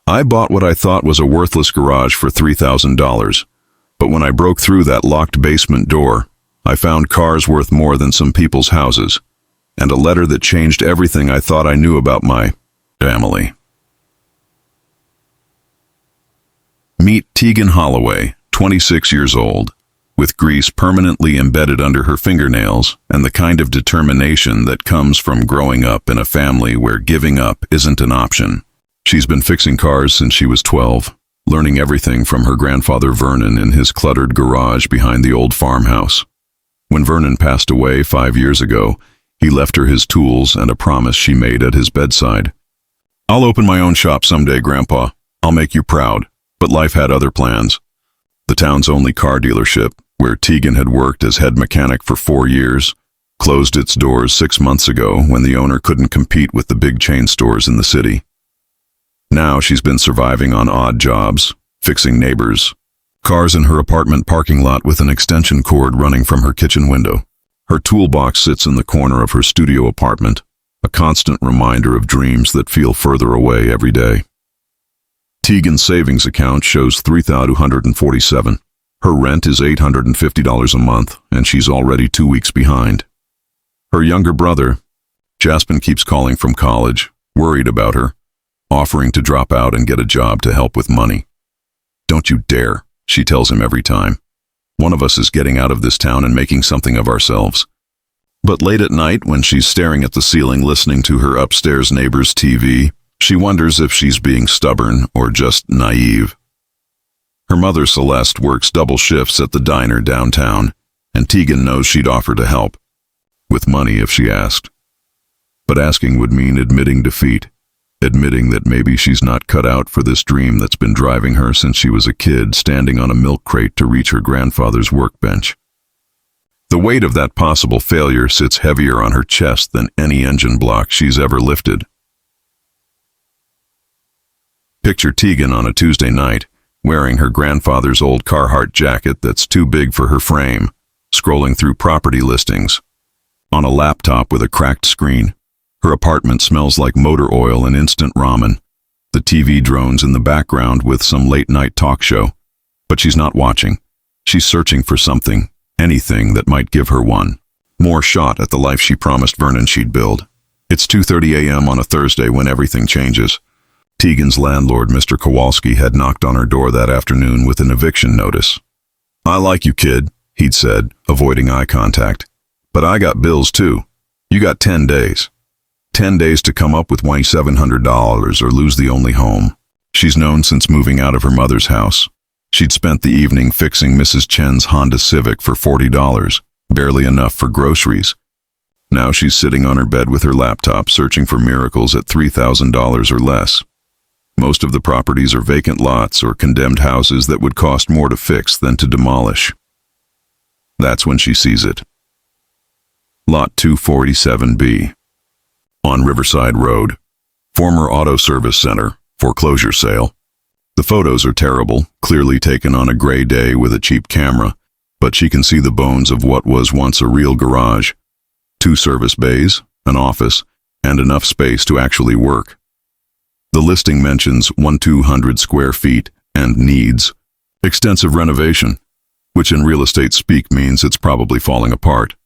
I bought what I thought was a worthless garage for $3,000, but when I broke through that locked basement door, I found cars worth more than some people's houses, and a letter that changed everything I thought I knew about my family. Meet Tegan Holloway, 26 years old, with grease permanently embedded under her fingernails and the kind of determination that comes from growing up in a family where giving up isn't an option. She's been fixing cars since she was 12, learning everything from her grandfather Vernon in his cluttered garage behind the old farmhouse. When Vernon passed away 5 years ago, he left her his tools and a promise she made at his bedside. "I'll open my own shop someday, Grandpa. I'll make you proud." But life had other plans. The town's only car dealership, where Tegan had worked as head mechanic for 4 years, closed its doors 6 months ago when the owner couldn't compete with the big chain stores in the city. Now she's been surviving on odd jobs, fixing neighbors' cars in her apartment parking lot with an extension cord running from her kitchen window. Her toolbox sits in the corner of her studio apartment, a constant reminder of dreams that feel further away every day. Tegan's savings account shows $3,247. Her rent is $850 a month, and she's already 2 weeks behind. Her younger brother, Jasper, keeps calling from college, worried about her, offering to drop out and get a job to help with money. "Don't you dare," she tells him every time. "One of us is getting out of this town and making something of ourselves." But late at night, when she's staring at the ceiling listening to her upstairs neighbor's TV, she wonders if she's being stubborn or just naive. Her mother, Celeste, works double shifts at the diner downtown, and Tegan knows she'd offer to help, with money if she asked. But asking would mean admitting defeat, admitting that maybe she's not cut out for this dream that's been driving her since she was a kid, standing on a milk crate to reach her grandfather's workbench. The weight of that possible failure sits heavier on her chest than any engine block she's ever lifted. Picture Tegan on a Tuesday night, wearing her grandfather's old Carhartt jacket that's too big for her frame, scrolling through property listings. On a laptop with a cracked screen, her apartment smells like motor oil and instant ramen. The TV drones in the background with some late-night talk show. But she's not watching. She's searching for something, anything that might give her one more shot at the life she promised Vernon she'd build. It's 2:30 a.m. on a Thursday when everything changes. Tegan's landlord, Mr. Kowalski, had knocked on her door that afternoon with an eviction notice. "I like you, kid," he'd said, avoiding eye contact. "But I got bills too. You got 10 days. 10 days to come up with $2,700 or lose the only home." She's known since moving out of her mother's house. She'd spent the evening fixing Mrs. Chen's Honda Civic for $40, barely enough for groceries. Now she's sitting on her bed with her laptop, searching for miracles at $3,000 or less. Most of the properties are vacant lots or condemned houses that would cost more to fix than to demolish. That's when she sees it. Lot 247B. On Riverside Road. Former auto service center, foreclosure sale. The photos are terrible, clearly taken on a gray day with a cheap camera, but she can see the bones of what was once a real garage. 2 service bays, an office, and enough space to actually work. The listing mentions 1,200 square feet and needs extensive renovation, which in real estate speak means it's probably falling apart.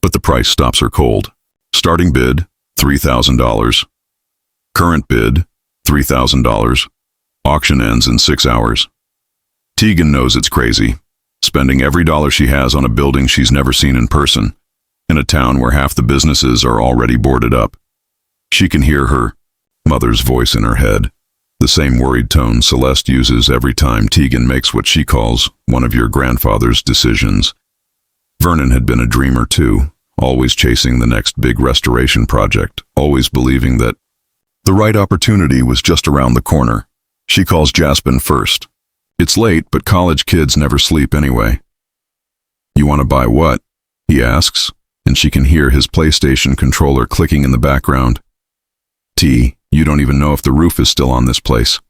But the price stops her cold. Starting bid, $3,000. Current bid, $3,000. Auction ends in 6 hours. Tegan knows it's crazy, spending every dollar she has on a building she's never seen in person, in a town where half the businesses are already boarded up. She can hear her mother's voice in her head, the same worried tone Celeste uses every time Tegan makes what she calls one of your grandfather's decisions. Vernon had been a dreamer too, always chasing the next big restoration project, always believing that the right opportunity was just around the corner. She calls Jasper first. It's late, but college kids never sleep anyway. "You want to buy what?" he asks, and she can hear his PlayStation controller clicking in the background. "T, you don't even know if the roof is still on this place."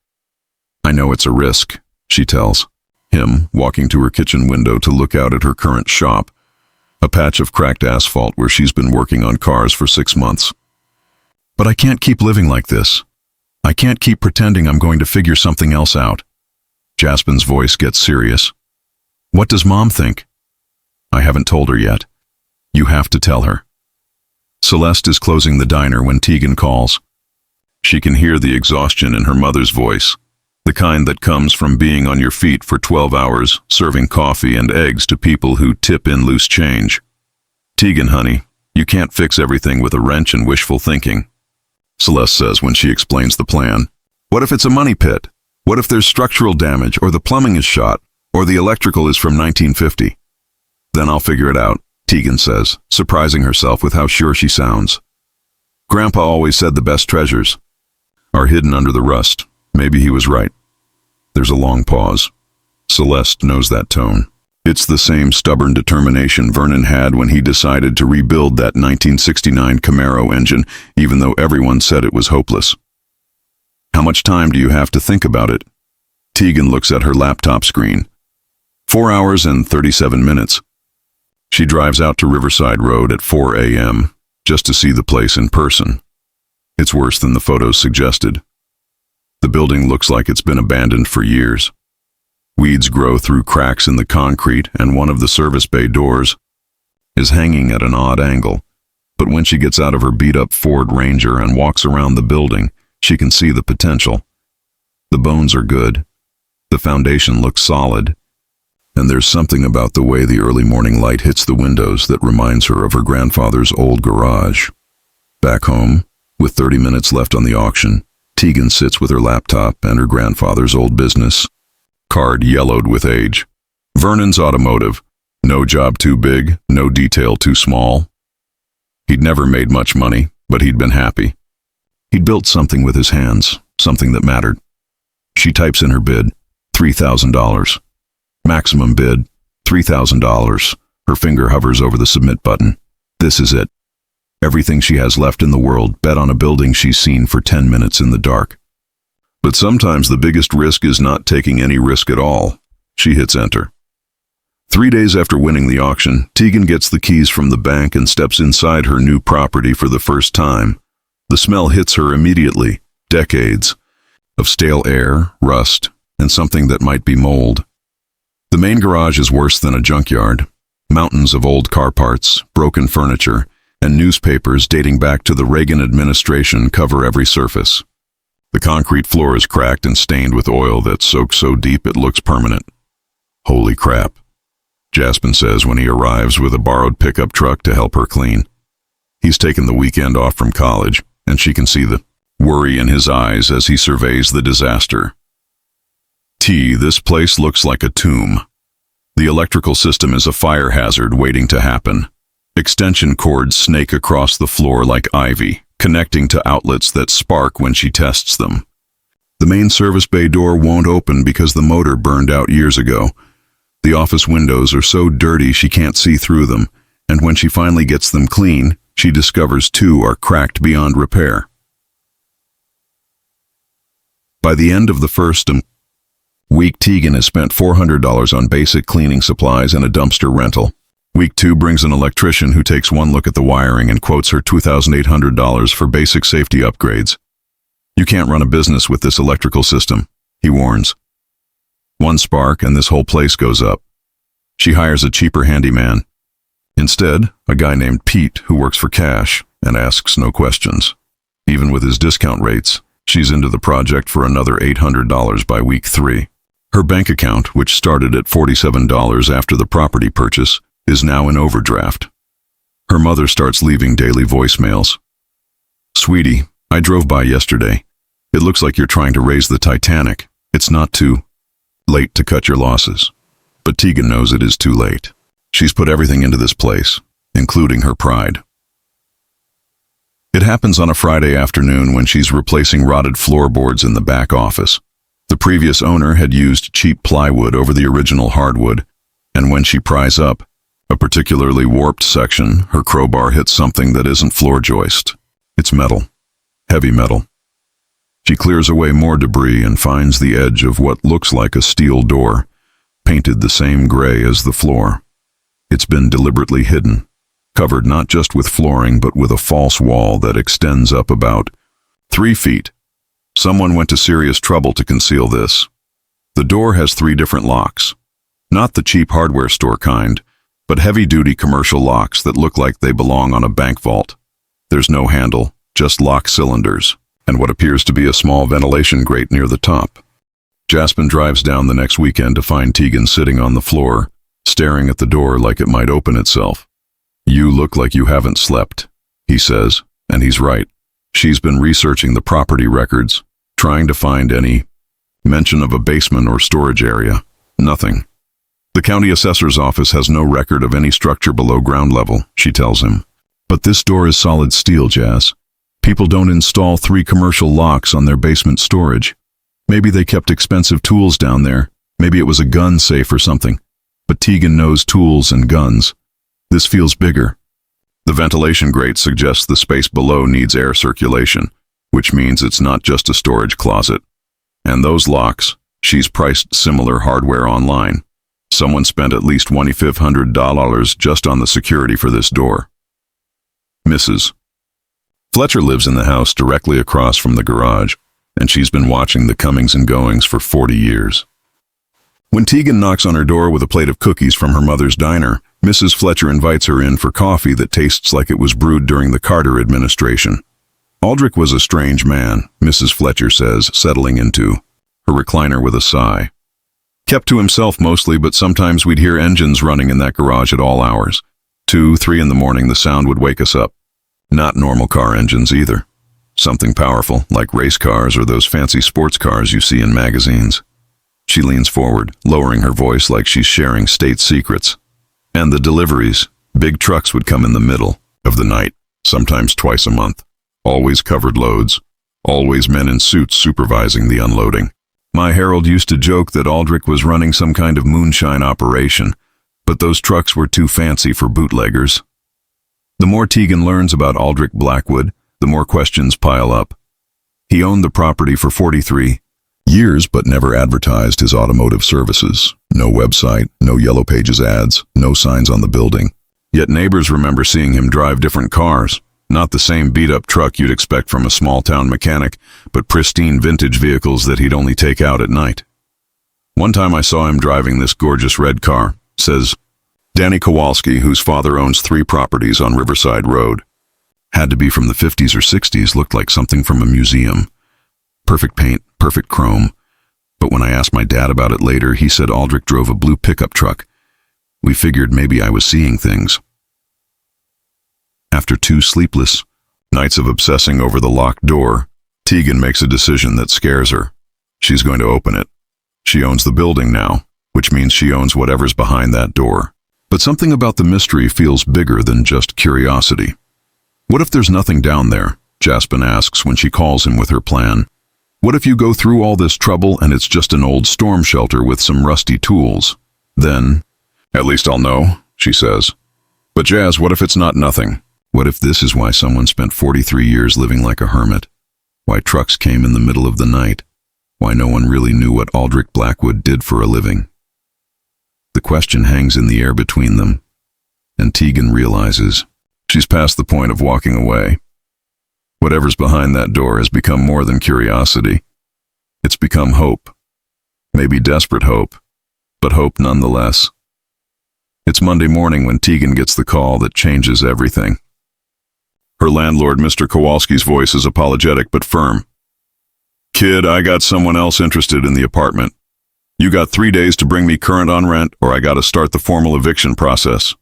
"I know it's a risk," she tells him, walking to her kitchen window to look out at her current shop, a patch of cracked asphalt where she's been working on cars for 6 months. "But I can't keep living like this. I can't keep pretending I'm going to figure something else out. Jasmine's voice gets serious. What does Mom think? I haven't told her yet. You have to tell her. Celeste is closing the diner when Tegan calls. She can hear the exhaustion in her mother's voice, the kind that comes from being on your feet for 12 hours, serving coffee and eggs to people who tip in loose change. Tegan, honey, you can't fix everything with a wrench and wishful thinking, Celeste says when she explains the plan. What if it's a money pit? What if there's structural damage, or the plumbing is shot, or the electrical is from 1950? Then I'll figure it out, Tegan says, surprising herself with how sure she sounds. Grandpa always said the best treasures are hidden under the rust. Maybe he was right. There's a long pause. Celeste knows that tone. It's the same stubborn determination Vernon had when he decided to rebuild that 1969 Camaro engine, even though everyone said it was hopeless. How much time do you have to think about it? Tegan looks at her laptop screen. 4 hours and 37 minutes. She drives out to Riverside Road at 4 a.m. just to see the place in person. It's worse than the photos suggested. The building looks like it's been abandoned for years. Weeds grow through cracks in the concrete, and one of the service bay doors is hanging at an odd angle. But when she gets out of her beat-up Ford Ranger and walks around the building, she can see the potential. The bones are good. The foundation looks solid. And there's something about the way the early morning light hits the windows that reminds her of her grandfather's old garage. Back home, with 30 minutes left on the auction, Tegan sits with her laptop and her grandfather's old business card yellowed with age. Vernon's Automotive. No job too big, no detail too small. He'd never made much money, but he'd been happy. He'd built something with his hands, something that mattered. She types in her bid, $3,000. Maximum bid, $3,000. Her finger hovers over the submit button. This is it. Everything she has left in the world, bet on a building she's seen for 10 minutes in the dark. But sometimes the biggest risk is not taking any risk at all. She hits enter. 3 days after winning the auction, Tegan gets the keys from the bank and steps inside her new property for the first time. The smell hits her immediately. Decades of stale air, rust, and something that might be mold. The main garage is worse than a junkyard. Mountains of old car parts, broken furniture, and newspapers dating back to the Reagan administration cover every surface. The concrete floor is cracked and stained with oil that soaks so deep it looks permanent. Holy crap, Jasmine says when he arrives with a borrowed pickup truck to help her clean. He's taken the weekend off from college, and she can see the worry in his eyes as he surveys the disaster. This place looks like a tomb. The electrical system is a fire hazard waiting to happen. Extension cords snake across the floor like ivy, connecting to outlets that spark when she tests them. The main service bay door won't open because the motor burned out years ago. The office windows are so dirty she can't see through them, and when she finally gets them clean, she discovers 2 are cracked beyond repair. By the end of the first week, Tegan has spent $400 on basic cleaning supplies and a dumpster rental. Week 2 brings an electrician who takes one look at the wiring and quotes her $2,800 for basic safety upgrades. You can't run a business with this electrical system, he warns. One spark and this whole place goes up. She hires a cheaper handyman. Instead, a guy named Pete who works for cash and asks no questions. Even with his discount rates, she's into the project for another $800 by week 3. Her bank account, which started at $47 after the property purchase, is now in overdraft. Her mother starts leaving daily voicemails. Sweetie, I drove by yesterday. It looks like you're trying to raise the Titanic. It's not too late to cut your losses. But Tegan knows it is too late. She's put everything into this place, including her pride. It happens on a Friday afternoon when she's replacing rotted floorboards in the back office. The previous owner had used cheap plywood over the original hardwood, and when she pries up a particularly warped section, her crowbar hits something that isn't floor joist. It's metal. Heavy metal. She clears away more debris and finds the edge of what looks like a steel door, painted the same gray as the floor. It's been deliberately hidden, covered not just with flooring but with a false wall that extends up about 3 feet. Someone went to serious trouble to conceal this. The door has 3 different locks. Not the cheap hardware store kind, but heavy-duty commercial locks that look like they belong on a bank vault. There's no handle, just lock cylinders, and what appears to be a small ventilation grate near the top. Jasmine drives down the next weekend to find Tegan sitting on the floor, staring at the door like it might open itself. "You look like you haven't slept," he says, and he's right. She's been researching the property records, trying to find any mention of a basement or storage area. Nothing. The county assessor's office has no record of any structure below ground level, she tells him. "But this door is solid steel, Jazz. People don't install 3 commercial locks on their basement storage. Maybe they kept expensive tools down there. Maybe it was a gun safe or something. But Tegan knows tools and guns. This feels bigger." The ventilation grate suggests the space below needs air circulation, which means it's not just a storage closet. And those locks, she's priced similar hardware online. Someone spent at least $2,500 just on the security for this door. Mrs. Fletcher lives in the house directly across from the garage, and she's been watching the comings and goings for 40 years. When Tegan knocks on her door with a plate of cookies from her mother's diner, Mrs. Fletcher invites her in for coffee that tastes like it was brewed during the Carter administration. Aldrich was a strange man, Mrs. Fletcher says, settling into her recliner with a sigh. Kept to himself mostly, but sometimes we'd hear engines running in that garage at all hours. 2, 3 in the morning, the sound would wake us up. Not normal car engines either. Something powerful, like race cars or those fancy sports cars you see in magazines. She leans forward, lowering her voice like she's sharing state secrets. And the deliveries, big trucks would come in the middle of the night, sometimes twice a month. Always covered loads, always men in suits supervising the unloading. My Harold used to joke that Aldrich was running some kind of moonshine operation, but those trucks were too fancy for bootleggers. The more Tegan learns about Aldrich Blackwood, the more questions pile up. He owned the property for 43 years but never advertised his automotive services. No website, no Yellow Pages ads, no signs on the building. Yet neighbors remember seeing him drive different cars. Not the same beat-up truck you'd expect from a small-town mechanic, but pristine vintage vehicles that he'd only take out at night. "One time I saw him driving this gorgeous red car," says Danny Kowalski, whose father owns 3 properties on Riverside Road. Had to be from the 50s or 60s, looked like something from a museum. Perfect paint, perfect chrome. But when I asked my dad about it later, he said Aldrich drove a blue pickup truck. We figured maybe I was seeing things. After 2 sleepless nights of obsessing over the locked door, Tegan makes a decision that scares her. She's going to open it. She owns the building now, which means she owns whatever's behind that door. But something about the mystery feels bigger than just curiosity. "What if there's nothing down there?" Jasmine asks when she calls him with her plan. "What if you go through all this trouble and it's just an old storm shelter with some rusty tools? Then, at least I'll know," she says. "But Jazz, what if it's not nothing? What if this is why someone spent 43 years living like a hermit? Why trucks came in the middle of the night? Why no one really knew what Aldrich Blackwood did for a living?" The question hangs in the air between them, and Tegan realizes she's past the point of walking away. Whatever's behind that door has become more than curiosity. It's become hope. Maybe desperate hope, but hope nonetheless. It's Monday morning when Tegan gets the call that changes everything. Her landlord, Mr. Kowalski's voice is apologetic but firm. "Kid, I got someone else interested in the apartment. You got 3 days to bring me current on rent, or I gotta start the formal eviction process."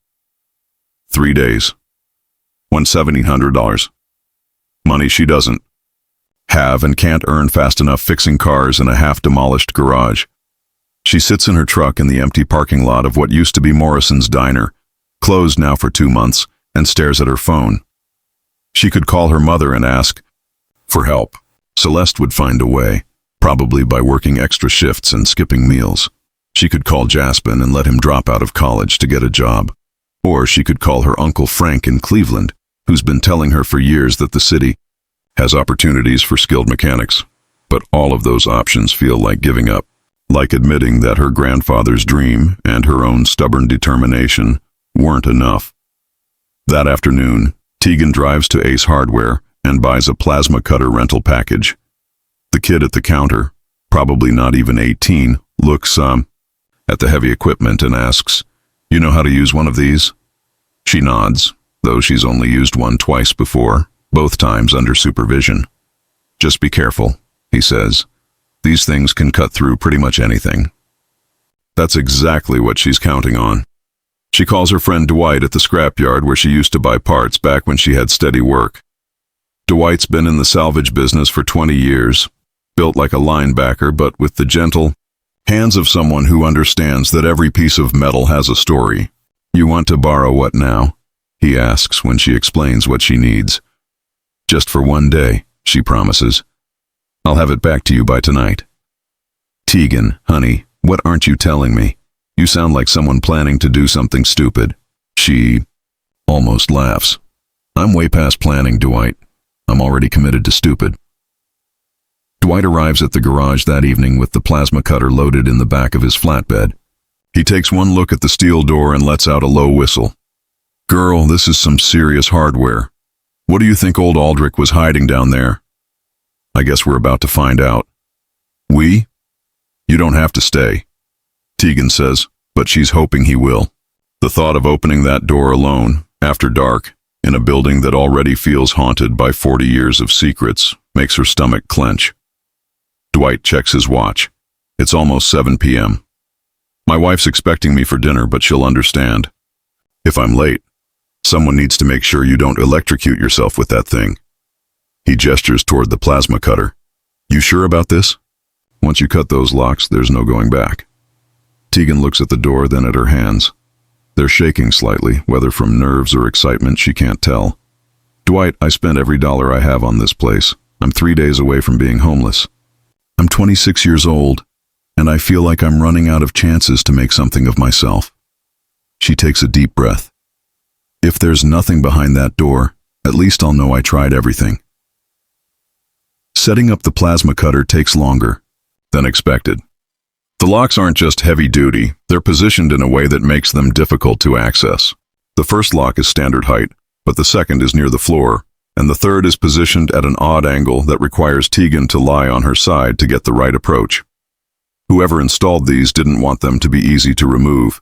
3 days. $1,700. Money she doesn't have and can't earn fast enough fixing cars in a half-demolished garage. She sits in her truck in the empty parking lot of what used to be Morrison's Diner, closed now for 2 months, and stares at her phone. She could call her mother and ask for help. Celeste would find a way, probably by working extra shifts and skipping meals. She could call Jasmine and let him drop out of college to get a job. Or she could call her Uncle Frank in Cleveland, who's been telling her for years that the city has opportunities for skilled mechanics. But all of those options feel like giving up, like admitting that her grandfather's dream and her own stubborn determination weren't enough. That afternoon, Tegan drives to Ace Hardware and buys a plasma cutter rental package. The kid at the counter, probably not even 18, looks, at the heavy equipment and asks, "You know how to use one of these?" She nods, though she's only used one twice before, both times under supervision. "Just be careful," he says. "These things can cut through pretty much anything." That's exactly what she's counting on. She calls her friend Dwight at the scrapyard where she used to buy parts back when she had steady work. Dwight's been in the salvage business for 20 years, built like a linebacker but with the gentle hands of someone who understands that every piece of metal has a story. "You want to borrow what now?" he asks when she explains what she needs. "Just for one day," she promises. "I'll have it back to you by tonight." "Tegan, honey, what aren't you telling me? You sound like someone planning to do something stupid." She almost laughs. "I'm way past planning, Dwight. I'm already committed to stupid." Dwight arrives at the garage that evening with the plasma cutter loaded in the back of his flatbed. He takes one look at the steel door and lets out a low whistle. "Girl, this is some serious hardware. What do you think old Aldrich was hiding down there?" "I guess we're about to find out." "We? You don't have to stay," Tegan says, but she's hoping he will. The thought of opening that door alone, after dark, in a building that already feels haunted by 40 years of secrets, makes her stomach clench. Dwight checks his watch. It's almost 7 p.m. "My wife's expecting me for dinner, but she'll understand. If I'm late, someone needs to make sure you don't electrocute yourself with that thing." He gestures toward the plasma cutter. "You sure about this? Once you cut those locks, there's no going back." Tegan looks at the door, then at her hands. They're shaking slightly, whether from nerves or excitement, she can't tell. "Dwight, I spent every dollar I have on this place. I'm 3 days away from being homeless. I'm 26 years old, and I feel like I'm running out of chances to make something of myself." She takes a deep breath. "If there's nothing behind that door, at least I'll know I tried everything." Setting up the plasma cutter takes longer than expected. The locks aren't just heavy-duty, they're positioned in a way that makes them difficult to access. The first lock is standard height, but the second is near the floor, and the third is positioned at an odd angle that requires Tegan to lie on her side to get the right approach. Whoever installed these didn't want them to be easy to remove,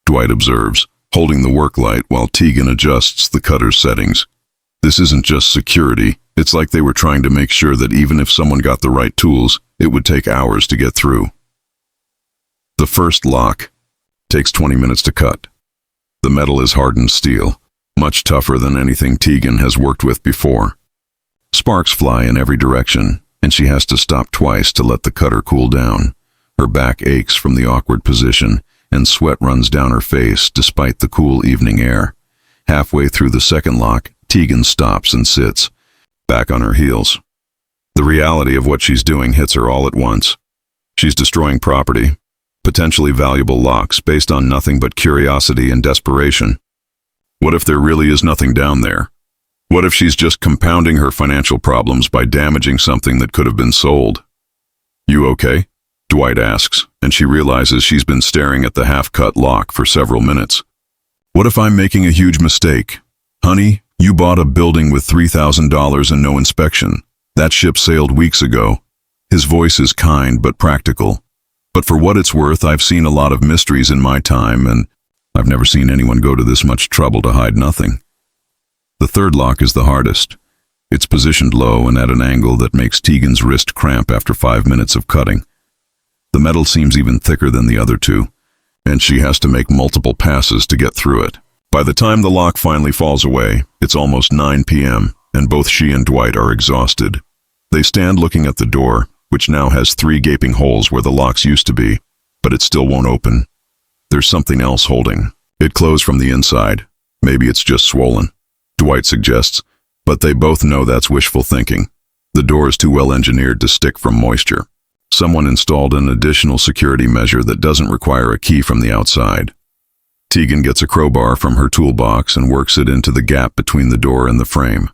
Dwight observes, holding the work light while Tegan adjusts the cutter's settings. This isn't just security, it's like they were trying to make sure that even if someone got the right tools, it would take hours to get through. The first lock takes 20 minutes to cut. The metal is hardened steel, much tougher than anything Tegan has worked with before. Sparks fly in every direction, and she has to stop twice to let the cutter cool down. Her back aches from the awkward position, and sweat runs down her face despite the cool evening air. Halfway through the second lock, Tegan stops and sits, back on her heels. The reality of what she's doing hits her all at once. She's destroying property, potentially valuable locks based on nothing but curiosity and desperation. What if there really is nothing down there? What if she's just compounding her financial problems by damaging something that could have been sold? "You okay?" Dwight asks, and she realizes she's been staring at the half-cut lock for several minutes. "What if I'm making a huge mistake? Honey, you bought a building with $3,000 and no inspection. That ship sailed weeks ago." His voice is kind but practical. "But for what it's worth, I've seen a lot of mysteries in my time, and I've never seen anyone go to this much trouble to hide nothing." The third lock is the hardest. It's positioned low and at an angle that makes Tegan's wrist cramp after 5 minutes of cutting. The metal seems even thicker than the other two, and she has to make multiple passes to get through it. By the time the lock finally falls away, it's almost 9 p.m., and both she and Dwight are exhausted. They stand looking at the door, which now has 3 gaping holes where the locks used to be, but it still won't open. There's something else holding. It closed from the inside. Maybe it's just swollen, Dwight suggests, but they both know that's wishful thinking. The door is too well engineered to stick from moisture. Someone installed an additional security measure that doesn't require a key from the outside. Tegan gets a crowbar from her toolbox and works it into the gap between the door and the frame.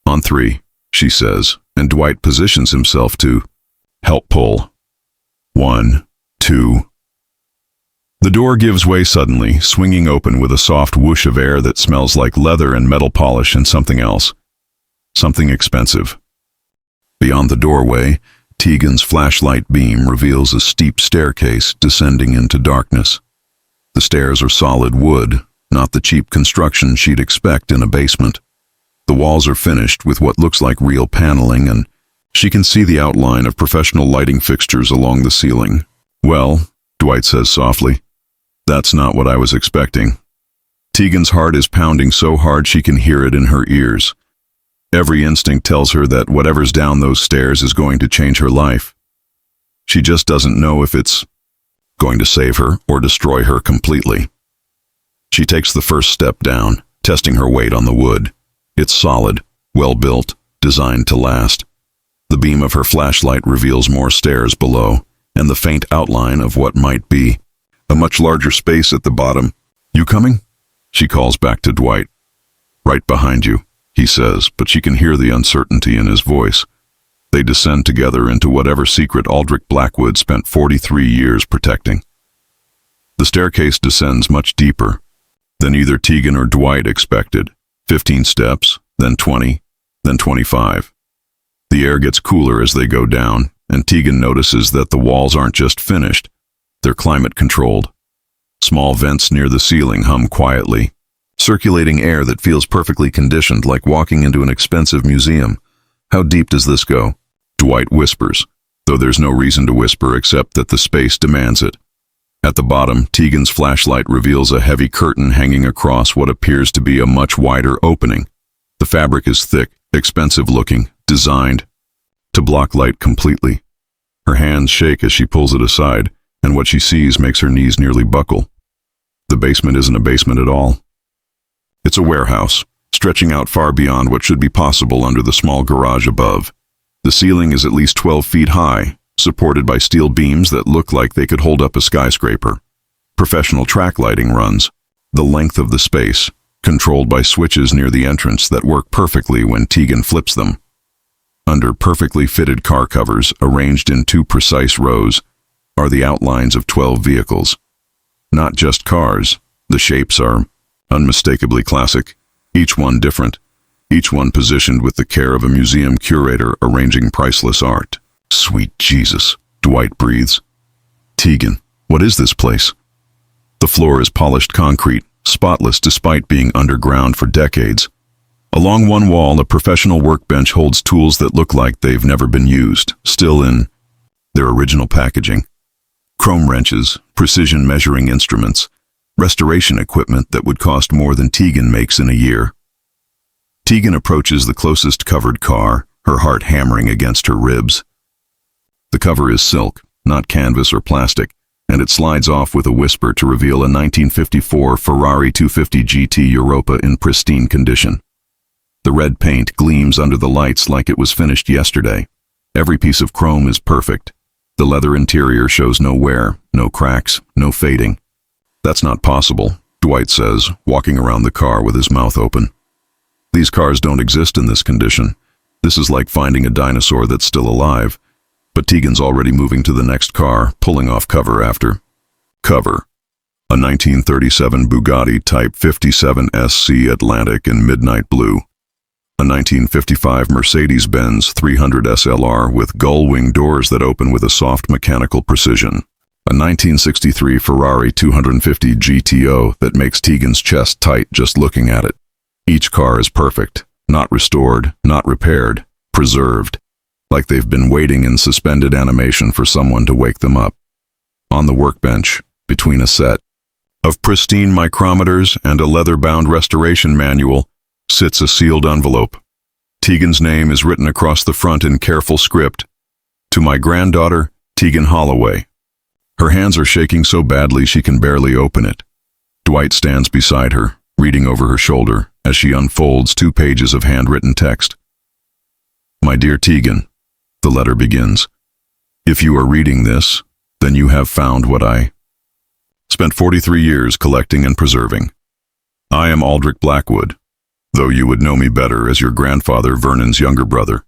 "On 3, she says, and Dwight positions himself to help pull. 1, 2. The door gives way suddenly, swinging open with a soft whoosh of air that smells like leather and metal polish and something else. Something expensive. Beyond the doorway, Tegan's flashlight beam reveals a steep staircase descending into darkness. The stairs are solid wood, not the cheap construction she'd expect in a basement. The walls are finished with what looks like real paneling, and she can see the outline of professional lighting fixtures along the ceiling. "Well," Dwight says softly, "that's not what I was expecting." Tegan's heart is pounding so hard she can hear it in her ears. Every instinct tells her that whatever's down those stairs is going to change her life. She just doesn't know if it's going to save her or destroy her completely. She takes the first step down, testing her weight on the wood. It's solid, well-built, designed to last. The beam of her flashlight reveals more stairs below, and the faint outline of what might be a much larger space at the bottom. "You coming?" she calls back to Dwight. "Right behind you," he says, but she can hear the uncertainty in his voice. They descend together into whatever secret Aldrich Blackwood spent 43 years protecting. The staircase descends much deeper than either Tegan or Dwight expected. 15 steps, then 20, then 25. The air gets cooler as they go down, and Tegan notices that the walls aren't just finished, they're climate-controlled. Small vents near the ceiling hum quietly, circulating air that feels perfectly conditioned, like walking into an expensive museum. "How deep does this go?" Dwight whispers, though there's no reason to whisper except that the space demands it. At the bottom, Tegan's flashlight reveals a heavy curtain hanging across what appears to be a much wider opening. The fabric is thick, expensive-looking, designed to block light completely. Her hands shake as she pulls it aside, and what she sees makes her knees nearly buckle. The basement isn't a basement at all. It's a warehouse, stretching out far beyond what should be possible under the small garage above. The ceiling is at least 12 feet high, supported by steel beams that look like they could hold up a skyscraper. Professional track lighting runs the length of the space, controlled by switches near the entrance that work perfectly when Tegan flips them. Under perfectly fitted car covers, arranged in 2 precise rows, are the outlines of 12 vehicles. Not just cars, the shapes are unmistakably classic, each one different, each one positioned with the care of a museum curator arranging priceless art. "Sweet Jesus," Dwight breathes. "Tegan, what is this place?" The floor is polished concrete, spotless despite being underground for decades. Along one wall, a professional workbench holds tools that look like they've never been used, still in their original packaging. Chrome wrenches, precision measuring instruments, restoration equipment that would cost more than Tegan makes in a year. Tegan approaches the closest covered car, her heart hammering against her ribs. The cover is silk, not canvas or plastic, and it slides off with a whisper to reveal a 1954 Ferrari 250 GT Europa in pristine condition. The red paint gleams under the lights like it was finished yesterday. Every piece of chrome is perfect. The leather interior shows no wear, no cracks, no fading. "That's not possible," Dwight says, walking around the car with his mouth open. "These cars don't exist in this condition. This is like finding a dinosaur that's still alive." But Tegan's already moving to the next car, pulling off cover after cover. A 1937 Bugatti Type 57 SC Atlantic in midnight blue. A 1955 Mercedes-Benz 300 SLR with gull-wing doors that open with a soft mechanical precision. A 1963 Ferrari 250 GTO that makes Tegan's chest tight just looking at it. Each car is perfect, not restored, not repaired, preserved, like they've been waiting in suspended animation for someone to wake them up. On the workbench, between a set of pristine micrometers and a leather-bound restoration manual, sits a sealed envelope. Tegan's name is written across the front in careful script. "To my granddaughter, Tegan Holloway." Her hands are shaking so badly she can barely open it. Dwight stands beside her, reading over her shoulder as she unfolds 2 pages of handwritten text. "My dear Tegan," the letter begins, "if you are reading this, then you have found what I spent 43 years collecting and preserving. I am Aldrich Blackwood, though you would know me better as your grandfather Vernon's younger brother,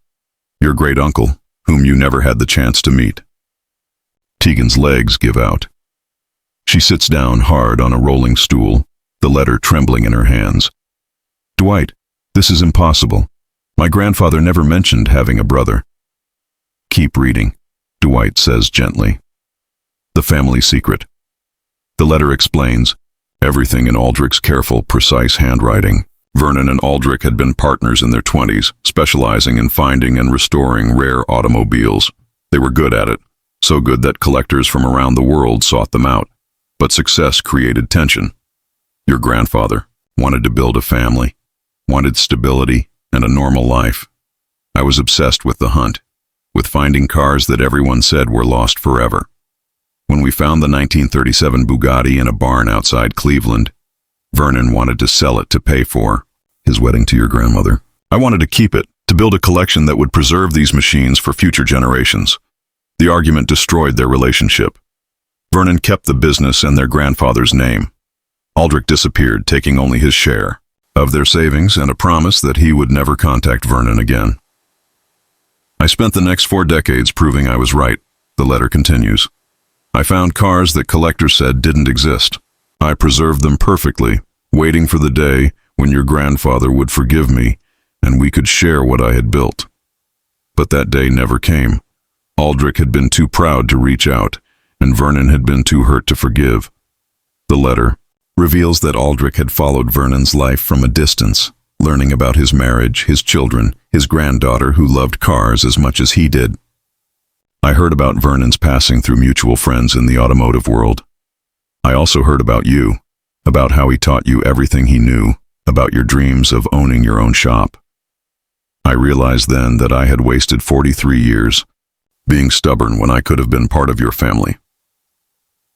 your great-uncle, whom you never had the chance to meet." Tegan's legs give out. She sits down hard on a rolling stool, the letter trembling in her hands. "Dwight, this is impossible. My grandfather never mentioned having a brother. Keep reading, Dwight says gently. The family secret. The letter explains everything in Aldrich's careful, precise handwriting. Vernon and Aldrich had been partners in their 20s, specializing in finding and restoring rare automobiles. They were good at it, so good that collectors from around the world sought them out. But success created tension. Your grandfather wanted to build a family, wanted stability and a normal life. I was obsessed with the hunt, with finding cars that everyone said were lost forever. When we found the 1937 Bugatti in a barn outside Cleveland, Vernon wanted to sell it to pay for his wedding to your grandmother. I wanted to keep it, to build a collection that would preserve these machines for future generations. The argument destroyed their relationship. Vernon kept the business and their grandfather's name. Aldrich disappeared, taking only his share of their savings and a promise that he would never contact Vernon again. I spent the next 4 decades proving I was right, the letter continues. I found cars that collectors said didn't exist. I preserved them perfectly, waiting for the day when your grandfather would forgive me and we could share what I had built. But that day never came. Aldrich had been too proud to reach out, and Vernon had been too hurt to forgive. The letter reveals that Aldrich had followed Vernon's life from a distance, learning about his marriage, his children, his granddaughter who loved cars as much as he did. I heard about Vernon's passing through mutual friends in the automotive world. I also heard about you, about how he taught you everything he knew, about your dreams of owning your own shop. I realized then that I had wasted 43 years, being stubborn when I could have been part of your family.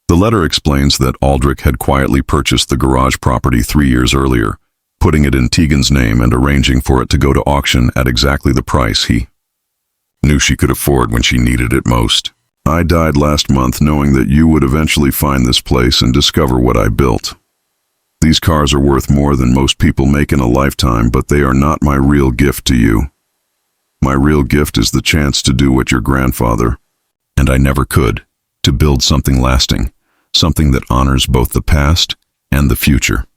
The letter explains that Aldrich had quietly purchased the garage property 3 years earlier, putting it in Tegan's name and arranging for it to go to auction at exactly the price he knew she could afford when she needed it most. I died last month knowing that you would eventually find this place and discover what I built. These cars are worth more than most people make in a lifetime, but they are not my real gift to you. My real gift is the chance to do what your grandfather, and I never could, to build something lasting, something that honors both the past and the future.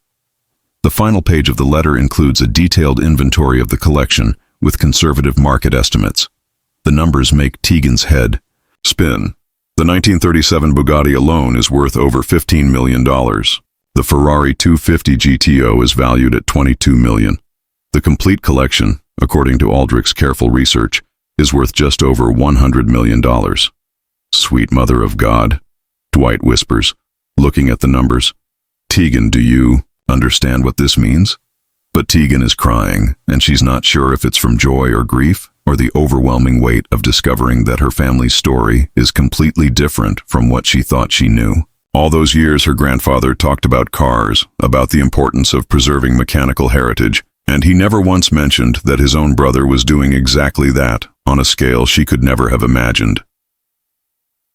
The final page of the letter includes a detailed inventory of the collection with conservative market estimates. The numbers make Tegan's head spin. The 1937 Bugatti alone is worth over $15 million. The Ferrari 250 GTO is valued at $22 million. The complete collection, according to Aldrich's careful research, is worth just over $100 million. Sweet mother of God, Dwight whispers, looking at the numbers. Tegan, do you understand what this means? But Tegan is crying, and she's not sure if it's from joy or grief, or the overwhelming weight of discovering that her family's story is completely different from what she thought she knew. All those years her grandfather talked about cars, about the importance of preserving mechanical heritage, and he never once mentioned that his own brother was doing exactly that, on a scale she could never have imagined.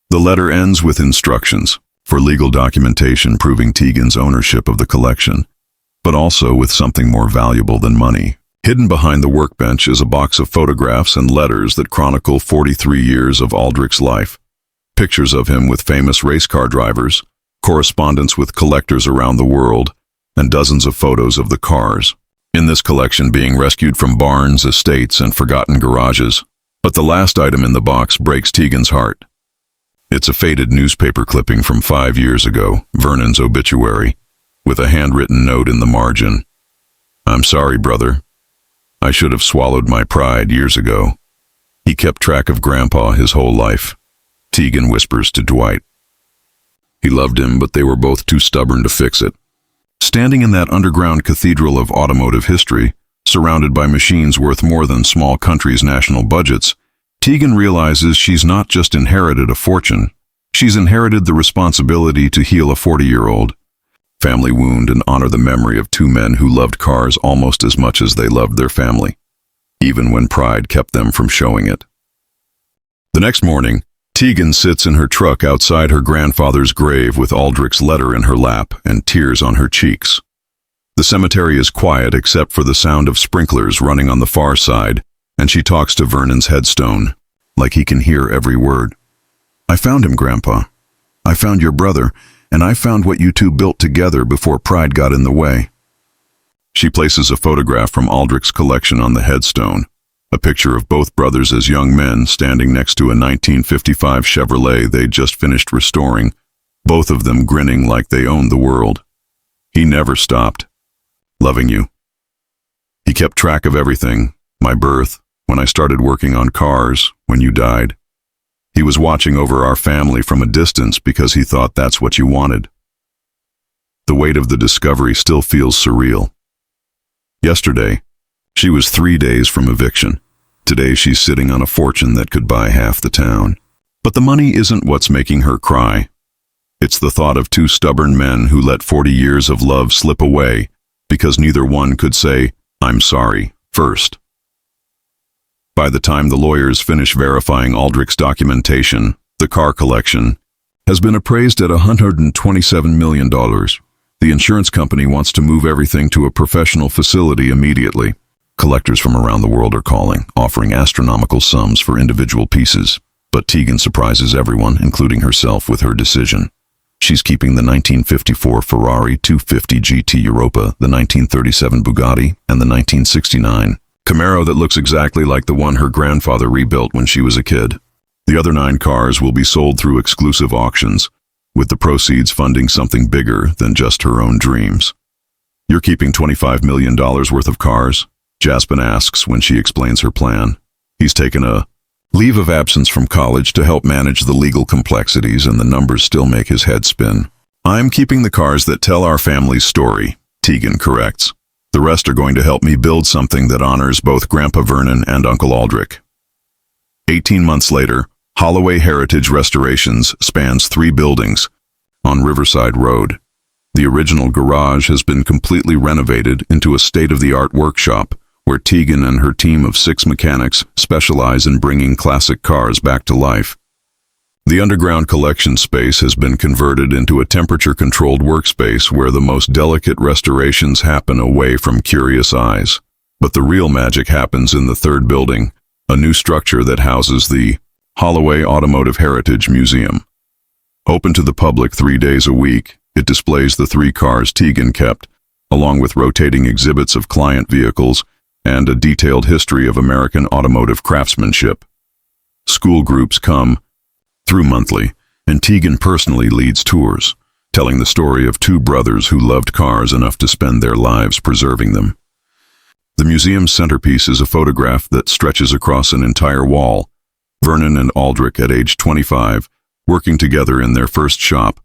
The letter ends with instructions for legal documentation proving Tegan's ownership of the collection, but also with something more valuable than money. Hidden behind the workbench is a box of photographs and letters that chronicle 43 years of Aldrich's life. Pictures of him with famous race car drivers, correspondence with collectors around the world, and dozens of photos of the cars in this collection being rescued from barns, estates, and forgotten garages. But the last item in the box breaks Tegan's heart. It's a faded newspaper clipping from 5 years ago, Vernon's obituary, with a handwritten note in the margin. I'm sorry, brother. I should have swallowed my pride years ago. He kept track of Grandpa his whole life. Tegan whispers to Dwight. He loved him, but they were both too stubborn to fix it. Standing in that underground cathedral of automotive history, surrounded by machines worth more than small countries' national budgets, Tegan realizes she's not just inherited a fortune, she's inherited the responsibility to heal a 40-year-old family wound and honor the memory of 2 men who loved cars almost as much as they loved their family, even when pride kept them from showing it. The next morning, Tegan sits in her truck outside her grandfather's grave with Aldrich's letter in her lap and tears on her cheeks. The cemetery is quiet except for the sound of sprinklers running on the far side, and she talks to Vernon's headstone, like he can hear every word. I found him, Grandpa. I found your brother, and I found what you two built together before pride got in the way. She places a photograph from Aldrich's collection on the headstone, A picture of both brothers as young men standing next to a 1955 Chevrolet they'd just finished restoring, both of them grinning like they owned the world. He never stopped loving you. He kept track of everything, my birth, when I started working on cars, when you died. He was watching over our family from a distance because he thought that's what you wanted. The weight of the discovery still feels surreal. Yesterday, she was 3 days from eviction. Today she's sitting on a fortune that could buy half the town. But the money isn't what's making her cry. It's the thought of two stubborn men who let 40 years of love slip away because neither one could say, "I'm sorry," first. By the time the lawyers finish verifying Aldrich's documentation, the car collection has been appraised at $127 million. The insurance company wants to move everything to a professional facility immediately. Collectors from around the world are calling, offering astronomical sums for individual pieces. But Tegan surprises everyone, including herself, with her decision. She's keeping the 1954 Ferrari 250 GT Europa, the 1937 Bugatti, and the 1969 Camaro that looks exactly like the one her grandfather rebuilt when she was a kid. The other 9 cars will be sold through exclusive auctions, with the proceeds funding something bigger than just her own dreams. "You're keeping $25 million worth of cars?" Jasmine asks when she explains her plan. He's taken a leave of absence from college to help manage the legal complexities, and the numbers still make his head spin. "I'm keeping the cars that tell our family's story," Tegan corrects. "The rest are going to help me build something that honors both Grandpa Vernon and Uncle Aldrich." 18 months later, Holloway Heritage Restorations spans 3 buildings on Riverside Road. The original garage has been completely renovated into a state-of-the-art workshop, where Tegan and her team of 6 mechanics specialize in bringing classic cars back to life. The underground collection space has been converted into a temperature-controlled workspace where the most delicate restorations happen away from curious eyes. But the real magic happens in the 3rd building, a new structure that houses the Holloway Automotive Heritage Museum. Open to the public 3 days a week, it displays the 3 cars Tegan kept, along with rotating exhibits of client vehicles and a detailed history of American automotive craftsmanship. School groups come through monthly, and Tegan personally leads tours, telling the story of 2 brothers who loved cars enough to spend their lives preserving them. The museum's centerpiece is a photograph that stretches across an entire wall. Vernon and Aldrich, at age 25, working together in their first shop,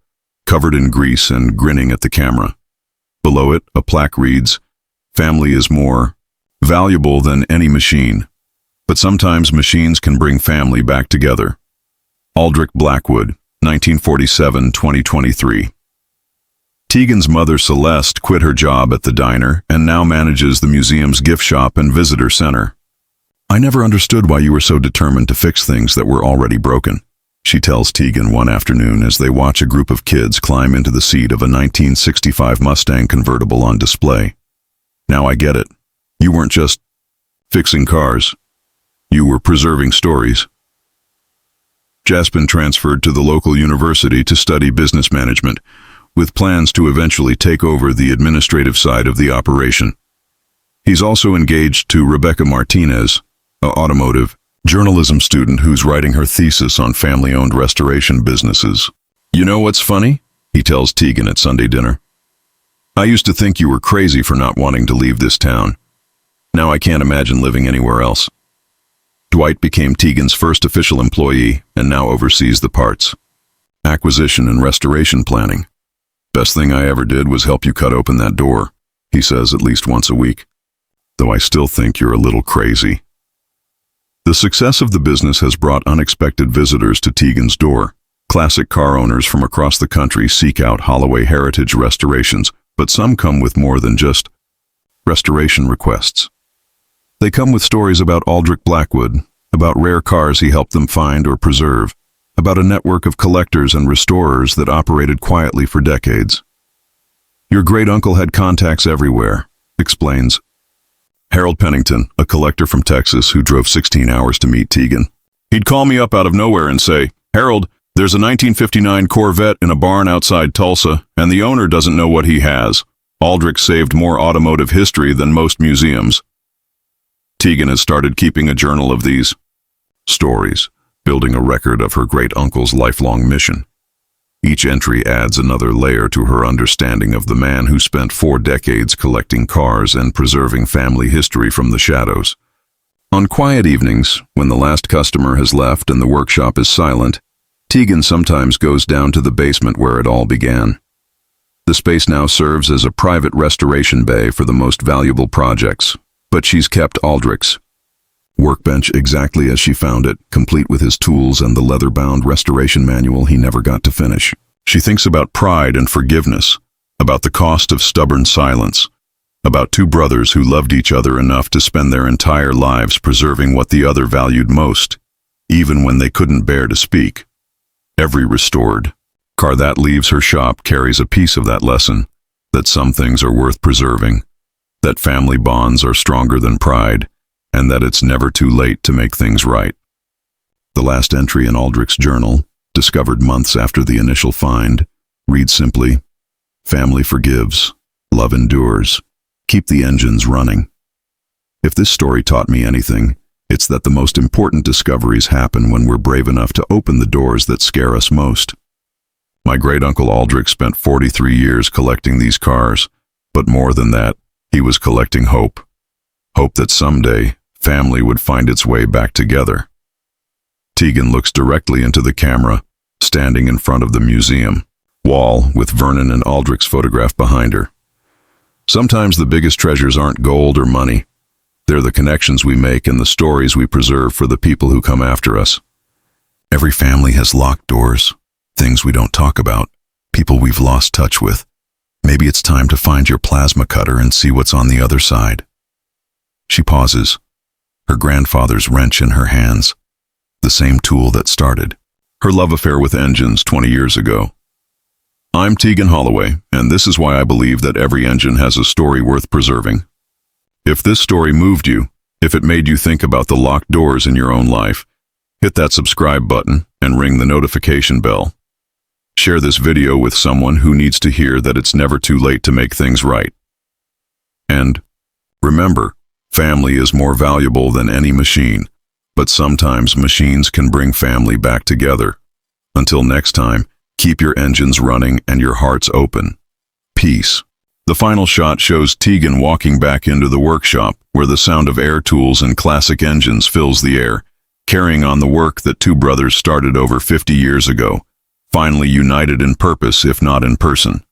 covered in grease and grinning at the camera. Below it, a plaque reads, "Family is more valuable than any machine, but sometimes machines can bring family back together." Aldrich Blackwood, 1947-2023. Tegan's mother Celeste quit her job at the diner and now manages the museum's gift shop and visitor center. "I never understood why you were so determined to fix things that were already broken," she tells Tegan one afternoon as they watch a group of kids climb into the seat of a 1965 Mustang convertible on display. "Now I get it. You weren't just fixing cars. You were preserving stories." Jasmine transferred to the local university to study business management, with plans to eventually take over the administrative side of the operation. He's also engaged to Rebecca Martinez, an automotive journalism student who's writing her thesis on family-owned restoration businesses. "You know what's funny?" he tells Tegan at Sunday dinner. "I used to think you were crazy for not wanting to leave this town. Now I can't imagine living anywhere else." Dwight became Tegan's first official employee and now oversees the parts, acquisition, and restoration planning. "Best thing I ever did was help you cut open that door," he says at least once a week. "Though I still think you're a little crazy." The success of the business has brought unexpected visitors to Tegan's door. Classic car owners from across the country seek out Holloway Heritage Restorations, but some come with more than just restoration requests. They come with stories about Aldrich Blackwood, about rare cars he helped them find or preserve, about a network of collectors and restorers that operated quietly for decades. "Your great-uncle had contacts everywhere," explains Harold Pennington, a collector from Texas who drove 16 hours to meet Tegan. "He'd call me up out of nowhere and say, 'Harold, there's a 1959 Corvette in a barn outside Tulsa, and the owner doesn't know what he has. Aldrich saved more automotive history than most museums.' Tegan has started keeping a journal of these stories, building a record of her great-uncle's lifelong mission. Each entry adds another layer to her understanding of the man who spent 4 decades collecting cars and preserving family history from the shadows. On quiet evenings, when the last customer has left and the workshop is silent, Tegan sometimes goes down to the basement where it all began. The space now serves as a private restoration bay for the most valuable projects, but she's kept Aldrich's workbench exactly as she found it, complete with his tools and the leather-bound restoration manual he never got to finish. She thinks about pride and forgiveness, about the cost of stubborn silence, about 2 brothers who loved each other enough to spend their entire lives preserving what the other valued most, even when they couldn't bear to speak. Every restored car that leaves her shop carries a piece of that lesson, that some things are worth preserving, that family bonds are stronger than pride, and that it's never too late to make things right. The last entry in Aldrich's journal, discovered months after the initial find, reads simply, "Family forgives, love endures, keep the engines running." If this story taught me anything, it's that the most important discoveries happen when we're brave enough to open the doors that scare us most. My great-uncle Aldrich spent 43 years collecting these cars, but more than that, he was collecting hope. Hope that someday, family would find its way back together. Tegan looks directly into the camera, standing in front of the museum wall with Vernon and Aldrich's photograph behind her. Sometimes the biggest treasures aren't gold or money. They're the connections we make and the stories we preserve for the people who come after us. Every family has locked doors, things we don't talk about, people we've lost touch with. Maybe it's time to find your plasma cutter and see what's on the other side. She pauses, her grandfather's wrench in her hands, the same tool that started her love affair with engines 20 years ago. I'm Tegan Holloway, and this is why I believe that every engine has a story worth preserving. If this story moved you, if it made you think about the locked doors in your own life, hit that subscribe button and ring the notification bell. Share this video with someone who needs to hear that it's never too late to make things right. And remember, family is more valuable than any machine, but sometimes machines can bring family back together. Until next time, keep your engines running and your hearts open. Peace. The final shot shows Tegan walking back into the workshop, where the sound of air tools and classic engines fills the air, carrying on the work that 2 brothers started over 50 years ago, finally united in purpose if not in person.